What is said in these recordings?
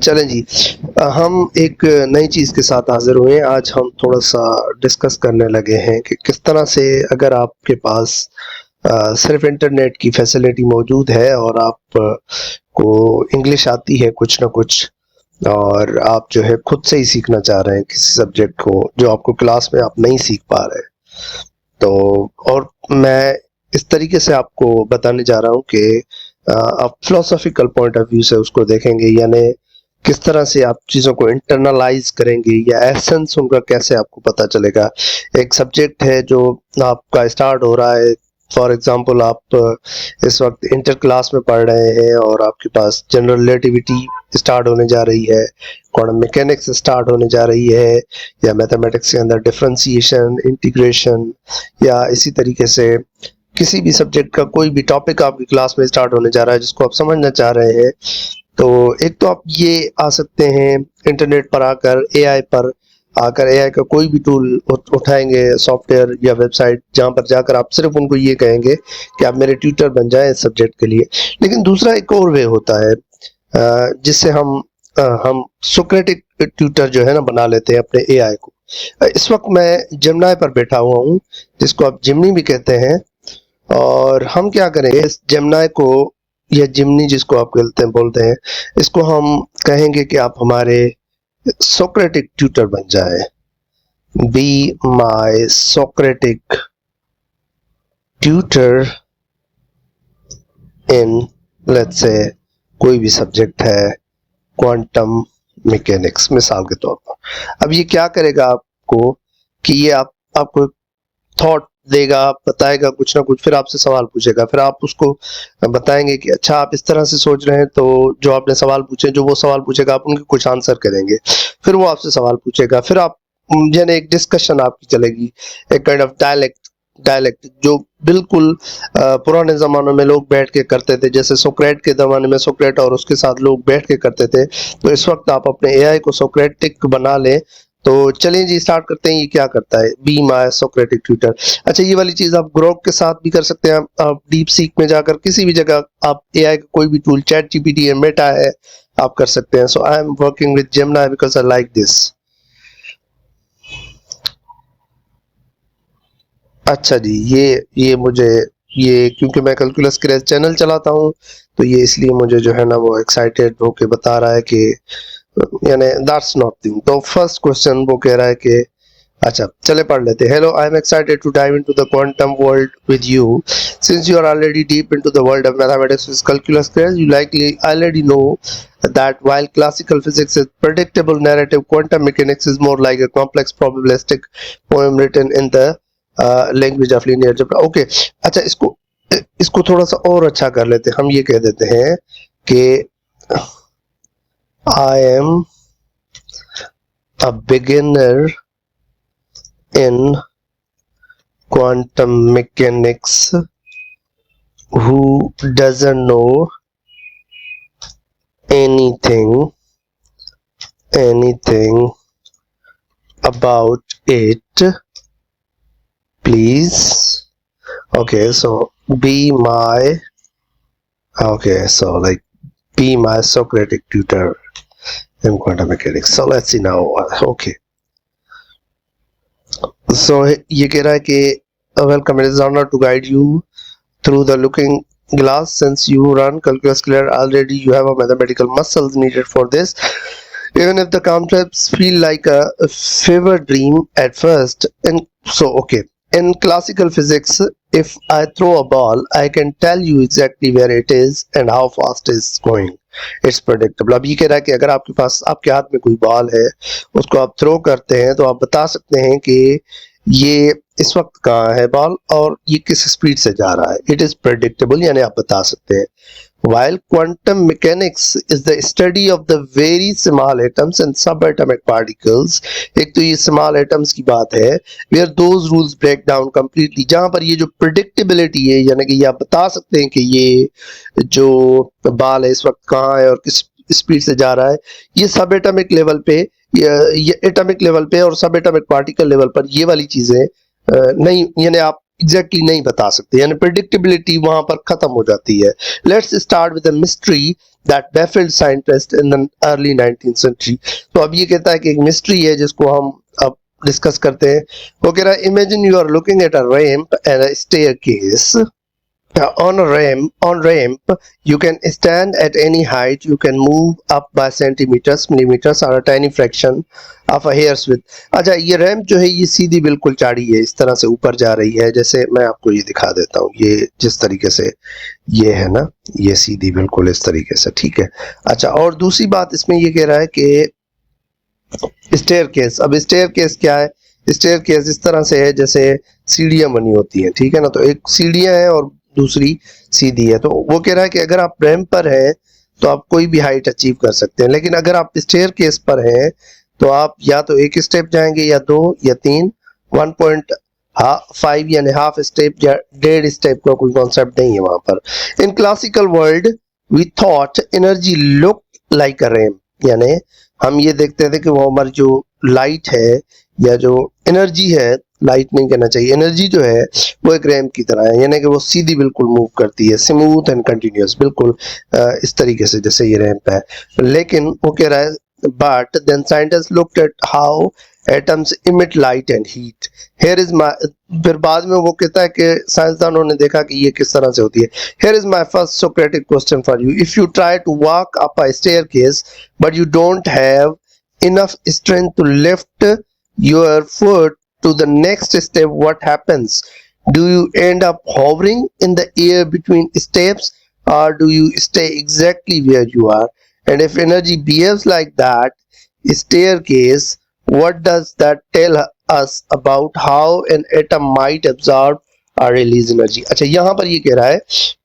चलें जी। हम एक नई चीज़ के साथ हाज़िर हुए हैं। आज हम थोड़ा-सा डिस्कस करने लगे हैं कि किस तरह से अगर आपके पास सिर्फ़ इंटरनेट की फैसिलिटी मौजूद है और आप को इंग्लिश आती है कुछ न कुछ और आप जो है खुद से ही सीखना चाह रहे हैं किसी सब्जेक्ट को जो आपको क्लास में आप नहीं सीख पा रहे। तो और मैं इस तरीके से आपको बताने जा रहा हूँ कि आप फिलॉसॉफिकल पॉइंट ऑफ व्यू से उसको देखेंगे, यानी किस तरह से आप चीज़ों को इंटरनलाइज करेंगे या एसेंस उनका कैसे आपको पता चलेगा। एक सब्जेक्ट है जो आपका स्टार्ट हो रहा है, फॉर एग्जांपल आप इस वक्त इंटर क्लास में पढ़ रहे हैं और आपके पास जनरल रिलेटिविटी स्टार्ट होने जा रही है, क्वांटम मैकेनिक्स स्टार्ट होने जा रही है, या मैथमेटिक्स के अंदर डिफरेंशिएशन, इंटीग्रेशन, या इसी तरीके से किसी भी सब्जेक्ट का कोई भी टॉपिक आपकी क्लास में स्टार्ट होने जा रहा है जिसको आप समझना चाह रहे हैं। तो एक तो आप ये आ सकते हैं इंटरनेट पर आकर, एआई पर आकर, एआई का कोई भी टूल उठाएंगे, सॉफ्टवेयर या वेबसाइट, जहां पर जाकर आप सिर्फ उनको ये कहेंगे कि आप मेरे ट्यूटर बन जाएं इस सब्जेक्ट के लिए। लेकिन दूसरा एक और वे होता है जिससे हम सोक्रेटिक ट्यूटर जो है ना बना लेते हैं अपने एआई को। इस वक्त मैं जेमिनी पर बैठा हुआ हूँ, जिसको आप जिमनी भी कहते हैं, और हम क्या करेंगे इस जेमिनी को, या जिमनी जिसको आप बोलते हैं, इसको हम कहेंगे कि आप हमारे सोक्रेटिक ट्यूटर बन जाए। Be my Socratic tutor in, let's say कोई भी सब्जेक्ट है, क्वांटम मैकेनिक्स मिसाल के तौर पर। अब ये क्या करेगा आपको कि ये आपको थॉट देगा, बताएगा कुछ ना कुछ, फिर आपसे सवाल पूछेगा, फिर आप उसको बताएंगे कि अच्छा आप इस तरह से सोच रहे हैं, तो जो आपने सवाल पूछे, जो वो सवाल पूछेगा आप उनके कुछ आंसर करेंगे, फिर वो आपसे सवाल पूछेगा, फिर आप यानी एक डिस्कशन आपकी चलेगी, एक काइंड ऑफ डायलेक्ट जो बिल्कुल पुराने ज़मानों में लोग बैठ के करते थे, जैसे सोक्रेट के ज़माने में सोक्रेट और उसके साथ लोग बैठ के करते थे। तो इस वक्त आप अपने एआई को सोक्रेटिक बना लें। तो चलिए जी स्टार्ट करते हैं। ये क्या करता है, बी माय सोक्रेटिक ट्यूटर। अच्छा, ये वाली चीज़ आप ग्रोक के साथ भी कर सकते हैं। आप डीप सीक में जाकर किसी भी जगह आप एआई का कोई भी टूल, चैट जीपीटी है, मेटा है, आप कर सकते हैं। So I am working with Gemini because I like this. अच्छा जी, ये मुझे, ये क्योंकि मैं कैलकुलस क्रेज चैनल चलाता हूँ, तो ये इसलिए मुझे जो है ना वो एक्साइटेड होके बता रहा है कि यानी दैट्स नॉट थिंग। तो फर्स्ट क्वेश्चन वो कह रहा है कि अच्छा चले पढ़ लेते हैं। Hello, I am excited to dive into the quantum world with you since you are already deep into the world of mathematics with calculus craze. You likely already know that while classical physics is predictable narrative, quantum mechanics is more like a complex probabilistic poem written in the language of linear algebra. Okay, अच्छा इसको थोड़ा सा और अच्छा कर लेते हैं। हम ये कह देते हैं कि I am a beginner in quantum mechanics who doesn't know anything about it. Please, okay, so be my Socratic tutor in quantum mechanics. So let's see now. Okay, so ये कह रहा है कि welcome, it is honor to guide you through the looking glass. Since you run calculus clear already, you have a mathematical muscles needed for this. Even if the concepts feel like a fever dream at first. And so, okay, in classical physics, if I throw a ball, I can tell you exactly where it is and how fast it's going. It's predictable. अब ये कह रहा है कि अगर आपके पास, आपके हाथ में कोई बॉल है, उसको आप थ्रो करते हैं, तो आप बता सकते हैं कि ये इस वक्त कहाँ है बॉल और ये किस स्पीड से जा रहा है। इट इज प्रेडिक्टेबल, यानी आप बता सकते हैं। While quantum mechanics is the study of the very small atoms and subatomic particles, एक तो ये small atoms की बात है, where those rules break down completely, जहाँ पर ये जो predictability है, यानी कि ये आप बता सकते हैं कि ये जो बाल है इस वक्त कहाँ है और किस स्पीड से जा रहा है, ये सब एटॉमिक लेवल पे, ये एटॉमिक लेवल पे और सब एटॉमिक पार्टिकल लेवल पर ये वाली चीजें नहीं, यानी आप एग्जैक्टली नहीं बता सकते, यानी प्रेडिक्टेबिलिटी वहां पर खत्म हो जाती है। Let's start with a mystery that baffled scientists in the early 19th century। तो अब ये कहता है कि एक मिस्ट्री है जिसको हम अब डिस्कस करते हैं। वो कह रहा है, imagine you are looking at a ramp and a staircase. on ramp you can stand at any height, you can move up by centimeters, millimeters or a tiny fraction of a hair's width। अच्छा, ये ramp जो है ये सीधी बिल्कुल चाड़ी है, इस तरह से ऊपर जा रही है। जैसे मैं आपको ये दिखा देता हूँ, ये जिस तरीके से ये है ना, ये सीधी बिल्कुल इस तरीके से, ठीक है। अच्छा, और दूसरी बात इसमें ये कह रहा है कि स्टेयरकेस। अब स्टेयरकेस क्या है? स्टेयरकेस इस तरह से है जैसे सीढ़ियां बनी होती हैं, ठीक है ना। तो एक सीढ़ियां हैं और दूसरी सीधी है। तो वो कह रहा है कि अगर आप रैंप पर हैं तो आप कोई भी हाइट अचीव कर सकते हैं, लेकिन अगर आप स्टेयरकेस पर हैं तो आप या तो एक स्टेप जाएंगे या दो या तीन। 1.5 यानी हाफ स्टेप या डेढ़ स्टेप का कोई कॉन्सेप्ट नहीं है वहां पर। In classical world we thought energy look like a ramp, यानी हम ये देखते थे कि वो हमारी जो लाइट है या जो एनर्जी है, लाइट नहीं कहना चाहिए, एनर्जी जो है वो एक रैंप की तरह है, यानी कि वो सीधी बिल्कुल मूव करती है, स्मूथ एंड कंटिन्यूअस, बिल्कुल इस तरीके से जैसे ये रैंप है। लेकिन वो कह रहा है, but then scientist looked at how atoms emit light and heat. Here is my, फिर बाद में वो कहता है कि साइंसदानों ने देखा कि ये किस तरह से होती है। Here is my first Socratic question for you, if you try to walk up a staircase but you don't have enough strength to lift your foot to the next step, what happens? Do you end up hovering in the air between steps, or do you stay exactly where you are? And if energy behaves like that staircase, what does that tell us about how an atom might absorb or release energy? अच्छा, यहाँ पर ये कह रहा है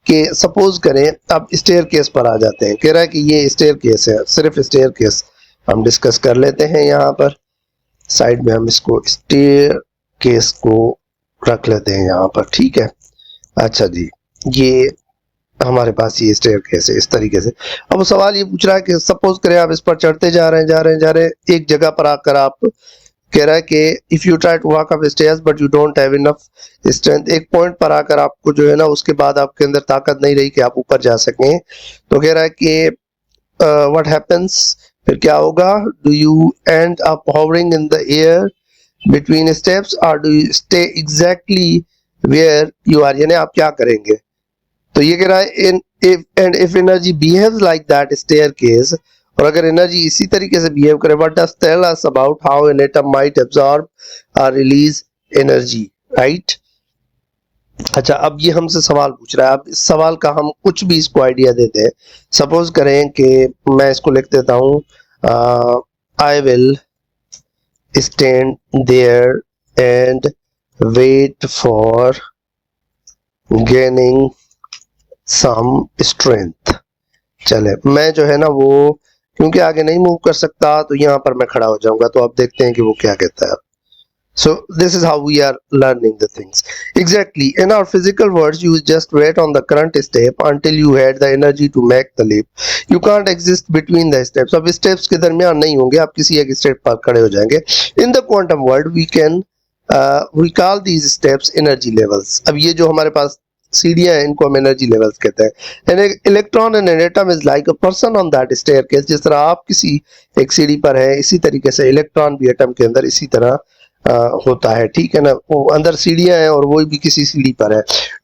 कि suppose करें अब स्टेयरकेस पर आ जाते हैं। कह रहा है कि ये स्टेयरकेस है, सिर्फ स्टेयरकेस हम डिस्कस कर लेते हैं। यहाँ पर साइड में हम इसको स्टेयरकेस को रख लेते हैं यहाँ पर, ठीक है। अच्छा जी, ये हमारे पास ये स्टेयरकेस है इस तरीके से। अब सवाल ये पूछ रहा है कि सपोज करें आप इस पर चढ़ते जा रहे हैं, एक जगह पर आकर आप कह रहा है कि if you try to walk up stairs but you don't have enough strength, एक पॉइंट पर आकर आपको जो है ना उसके बाद आपके अंदर ताकत नहीं रही कि आप ऊपर जा सकें। तो कह रहा है कि व्हाट हैपेंस, फिर क्या होगा? Do you and up hovering in the air between steps or do you stay exactly where you are, यानी आप क्या करेंगे? तो ये कह रहा है if energy behaves like that staircase, और अगर एनर्जी इसी तरीके से बिहेव करे, what does tell us about how an atom might absorb or release energy, right? अच्छा, अब ये हमसे सवाल पूछ रहा है। अब इस सवाल का हम कुछ भी इसको आइडिया देते हैं। सपोज करें कि मैं इसको लिख देता हूँ, I will stand there and wait for gaining some strength. चले, मैं जो है ना वो क्योंकि आगे नहीं मूव कर सकता तो यहाँ पर मैं खड़ा हो जाऊंगा। तो आप देखते हैं कि वो क्या कहता है। So this is how we are learning the things. Exactly. In our physical words, you just wait on the current step until you had the energy to make the leap. You can't exist between the steps. अब steps के दरमियान नहीं होंगे, आप किसी एक step पर खड़े हो जाएंगे। In the quantum world, we call these steps energy levels. अब ये जो हमारे पास सीढ़ियां हैं इनको हम एनर्जी लेवल्स कहते हैं। An electron and an atom is like a person on that staircase. जिस तरह आप किसी एक सीढ़ी पर हैं, इसी तरीके से इलेक्ट्रॉन भी एटम के अंदर इसी तरह होता है, ठीक है ना। वो अंदर सीढ़ियां हैं और वो भी किसी सीढ़ी पर है।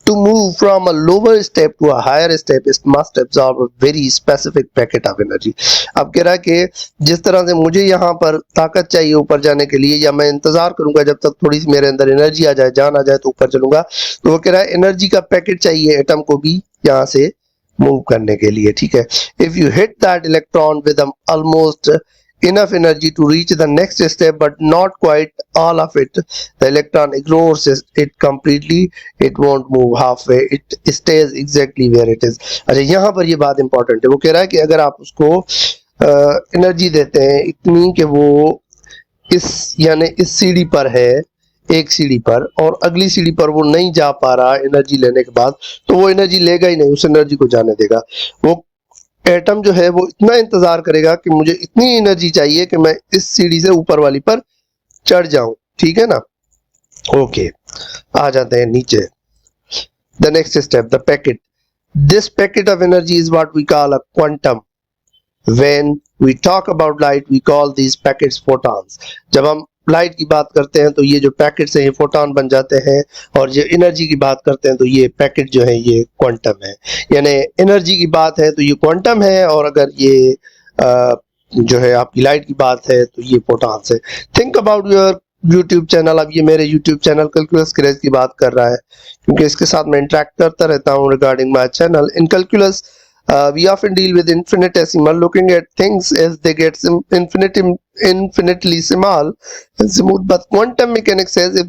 To move from a lower step to a higher step it must absorb a very specific packet of energy. अब कह रहा है कि जिस तरह से मुझे यहाँ पर ताकत चाहिए ऊपर जाने के लिए, या मैं इंतजार करूंगा जब तक थोड़ी सी मेरे अंदर एनर्जी आ जाए, जान आ जाए तो ऊपर चलूंगा। तो वो कह रहा है एनर्जी का पैकेट चाहिए एटम को भी यहाँ से मूव करने के लिए, ठीक है। If you hit that electron with almost enough energy to reach the next step but not quite all of it, the electron ignores it completely, it won't move halfway, it stays exactly where it is। अच्छा, यहाँ पर ये बात important है। वो कह रहा है कि अगर आप उसको एनर्जी देते हैं इतनी कि वो यानी इस सीढ़ी पर है, एक सीढ़ी पर, और अगली सीढ़ी पर वो नहीं जा पा रहा एनर्जी लेने के बाद, तो वो एनर्जी लेगा ही नहीं, उस एनर्जी को जाने देगा। वो एटम जो है वो इतना इंतजार करेगा कि मुझे इतनी एनर्जी चाहिए कि मैं इस सीढ़ी से ऊपर वाली पर चढ़ जाऊं, ठीक है ना। ओके, आ जाते हैं नीचे। The next step, the packet. This packet of energy is what we call a quantum. When we talk about light, we call these packets photons. जब हम लाइट की बात करते हैं तो ये जो पैकेट्स हैं ये फोटॉन बन जाते हैं, और जो एनर्जी की बात करते हैं तो ये पैकेट जो है ये क्वांटम है। यानी एनर्जी की बात है तो ये क्वांटम है, और अगर ये जो है आपकी लाइट की बात है तो ये फोटॉन्स है। Think about your YouTube channel. अब ये मेरे YouTube चैनल कैलकुलस क्रेज की बात कर रहा है, क्योंकि इसके साथ मैं इंटरेक्ट करता रहता हूँ regarding my channel. In calculus we often deal with infinitesimal, looking at things as they get infinitely small and smooth. But quantum mechanics says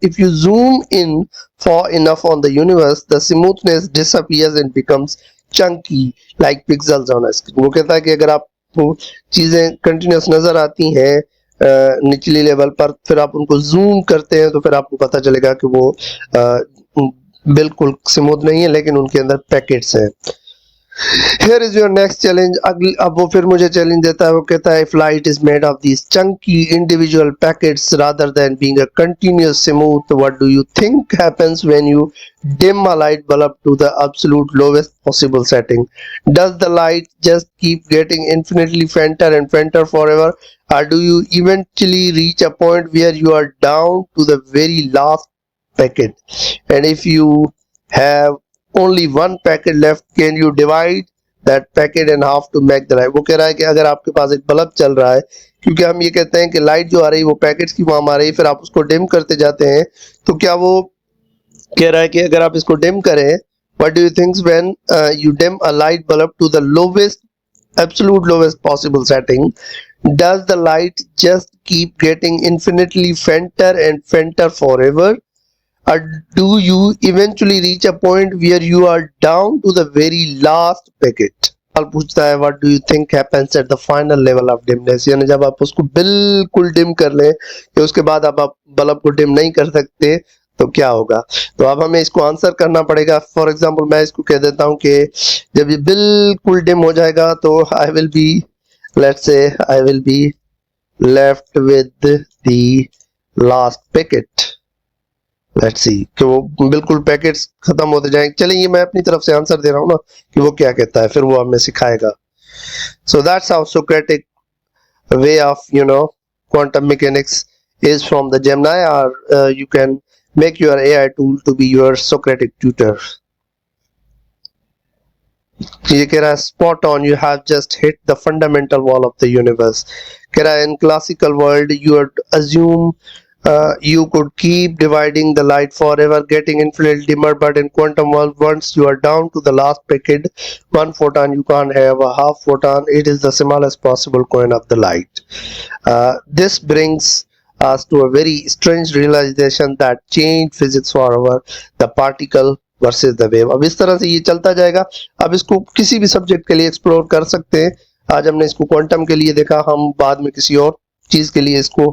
if you zoom in far enough on the universe, the smoothness disappears and becomes chunky like pixels on a screen. वो कहता है कि अगर आपको चीजें continuous नजर आती हैं निचली लेवल पर, फिर आप उनको जूम करते हैं तो फिर आपको पता चलेगा कि वो बिल्कुल स्मूथ नहीं है, लेकिन उनके अंदर पैकेट्स हैं। Here is your next challenge. अब वो फिर मुझे चैलेंज देता है, वो कहता है if light is made of these chunky individual packets rather than being a continuous smooth, what do you think happens when you dim a light bulb to the absolute lowest possible setting? Does the light just keep getting infinitely fainter and fainter forever, or do you eventually reach a point where you are down to the very last packet? And if you have only one packet left, can you divide that packet in half to make the light? वो कह रहा है कि अगर आपके पास एक bulb चल रहा है, क्योंकि हम ये कहते हैं कि लाइट जो आ रही है वो पैकेट्स की फॉर्म आ रही है, फिर आप उसको डिम करते जाते हैं, तो क्या वो कह रहा है कि अगर आप इसको डिम करें, what do you think when you dim a light bulb to the absolute lowest possible setting, does the light just keep getting infinitely fainter and fainter forever? Or do you eventually reach a point where you are down to the very last packet? सवाल पूछता है what do you think happens at the final level of dimness? यानी जब आप उसको बिल्कुल dim कर लें कि उसके बाद आप बल्ब को डिम नहीं कर सकते तो क्या होगा। तो अब हमें इसको आंसर करना पड़ेगा। फॉर एग्जांपल मैं इसको कह देता हूं कि जब ये बिल्कुल डिम हो जाएगा तो I will be, let's say I will be left with the last packet. Let's see कि वो बिल्कुल पैकेट्स खत्म होते जाएंगे। चलिए ये मैं अपनी तरफ से आंसर दे रहा हूँ ना कि वो क्या कहता है, फिर वो हमें सिखाएगा। So that's how Socratic way of quantum mechanics is from the Gemini, or you can make your AI tool to be your Socratic tutor. ये कह रहा है spot on, you have just hit the fundamental wall of the universe. कह रहा है in classical world you would assume you could keep dividing the light forever, getting infinitely dimmer, but in quantum world, once you are down to the last packet, one photon, you can't have a half photon. It is the smallest possible coin of the light. This brings us to a very strange realization that changed physics forever, the particle versus the wave. अब इस तरह से ये चलता जाएगा। अब इसको किसी भी सब्जेक्ट के लिए एक्सप्लोर कर सकते हैं। आज हमने इसको क्वांटम के लिए देखा, हम बाद में किसी और चीज के लिए इसको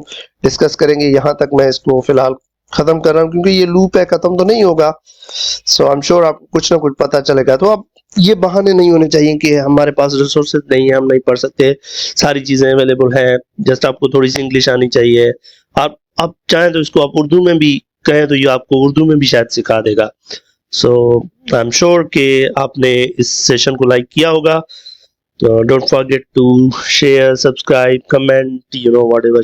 डिस्कस करेंगे। यहाँ तक मैं इसको फिलहाल खत्म कर रहा हूँ, क्योंकि ये लूप है, खत्म तो नहीं होगा। सो आई एम श्योर आपको कुछ ना कुछ पता चलेगा। तो अब ये बहाने नहीं होने चाहिए कि हमारे पास रिसोर्सेज नहीं है, हम नहीं पढ़ सकते, सारी चीजें अवेलेबल हैं, जस्ट आपको थोड़ी सी इंग्लिश आनी चाहिए। आप चाहें तो इसको आप उर्दू में भी कहें तो ये आपको उर्दू में भी शायद सिखा देगा। सो आई एम श्योर कि आपने इस सेशन को लाइक किया होगा। Don't forget to share, subscribe, comment, whatever